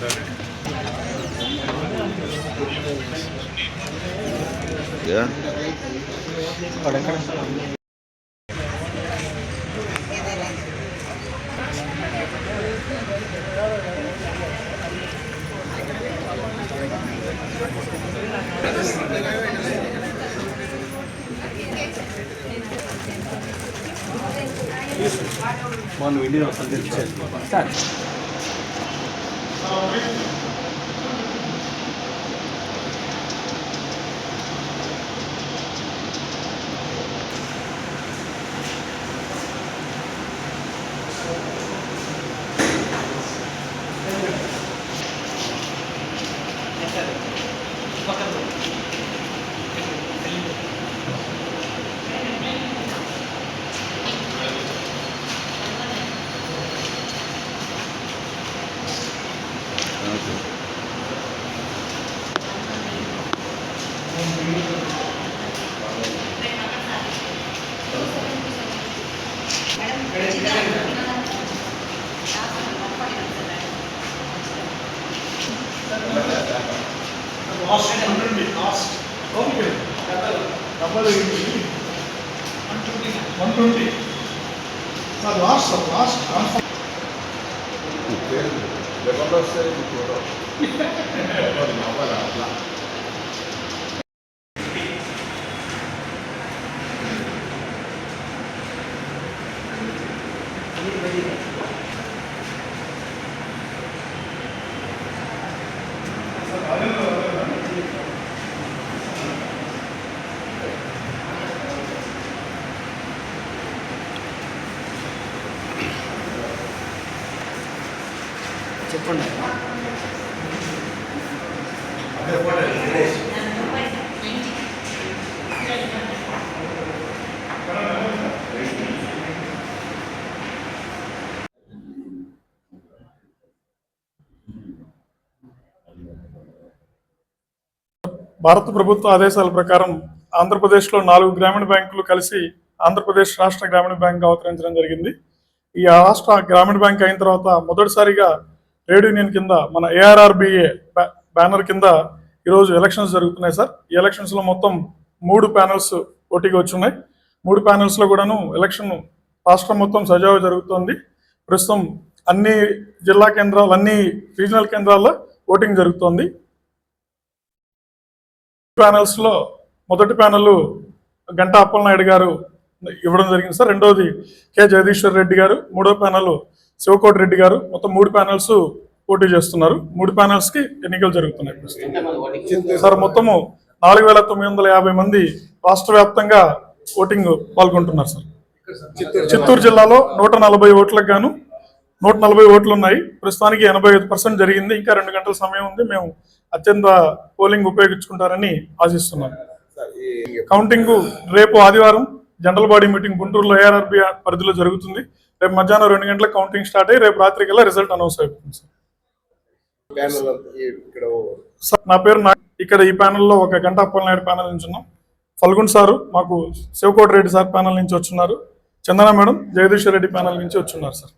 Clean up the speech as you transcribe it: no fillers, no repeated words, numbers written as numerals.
Yeah. One video of something. Start. Last 120. Last. చెప్పండి. భారత ప్రభుత్వ ఆదేశాల ప్రకారం ఆంధ్రప్రదేశ్లో 4 గ్రామీణ బ్యాంకులు కలిసి ఆంధ్రప్రదేశ్ రాష్ట్ర గ్రామీణ బ్యాంక్ అవతరించడం జరిగింది. ఈ రాష్ట్ర గ్రామీణ బ్యాంక్ అయిన తర్వాత మొదటిసారిగా ట్రేడ్ యూనియన్ కింద మన ARRBA బ్యానర్ కింద ఈరోజు ఎలక్షన్స్ జరుగుతున్నాయి సార్. ఈ ఎలక్షన్స్లో మొత్తం 3 ప్యానెల్స్ పోటీగా వచ్చున్నాయి. 3 ప్యానెల్స్లో కూడాను ఎలక్షన్ రాష్ట్రం మొత్తం సజావుగా జరుగుతోంది. ప్రస్తుతం అన్ని జిల్లా కేంద్రాలు, అన్ని రీజనల్ కేంద్రాల్లో ఓటింగ్ జరుగుతోంది. ప్యానెల్స్లో మొదటి ప్యానెల్ గంటా అప్పలనాయుడు గారు ఇవ్వడం జరిగింది సార్. రెండోది కె జగదీశ్వర్ రెడ్డి గారు, మూడో ప్యానెల్ శివకోటి రెడ్డి గారు. మొత్తం 3 ప్యానెల్స్ పోటీ చేస్తున్నారు. 3 ప్యానెల్స్కి ఎన్నికలు జరుగుతున్నాయి సార్. మొత్తము 4950 మంది రాష్ట్ర వ్యాప్తంగా ఓటింగ్ పాల్గొంటున్నారు సార్. చిత్తూరు జిల్లాలో 140 ఓట్లకు గాను 140 ఓట్లు ఉన్నాయి. ప్రస్తుతానికి 85% జరిగింది. ఇంకా 2 గంటల సమయం ఉంది. మేము అత్యంత పోలింగ్ ఉపయోగించుకుంటారని ఆశిస్తున్నాం. కౌంటింగ్ రేపు ఆదివారం జనరల్ బాడీ మీటింగ్ గుంటూరులో ARRB పరిధిలో జరుగుతుంది. రేపు మధ్యాహ్నం 2 గంటలకు కౌంటింగ్ స్టార్ట్ అయ్యి రేపు రాత్రి కల్లా రిజల్ట్ అనౌన్స్ అయిపోతుంది సార్. నా పేరు ఇక్కడ ఈ ప్యానెల్లో ఒక గంటా అప్పలనాయుడు ప్యానెల్ నుంచి ఉన్నాం. ఫల్గున్ సారు, మాకు శివకోటి రెడ్డి సార్ ప్యానెల్ నుంచి వచ్చున్నారు. చందన మేడం జగదీశ్వర్ రెడ్డి ప్యానెల్ నుంచి వచ్చున్నారు సార్.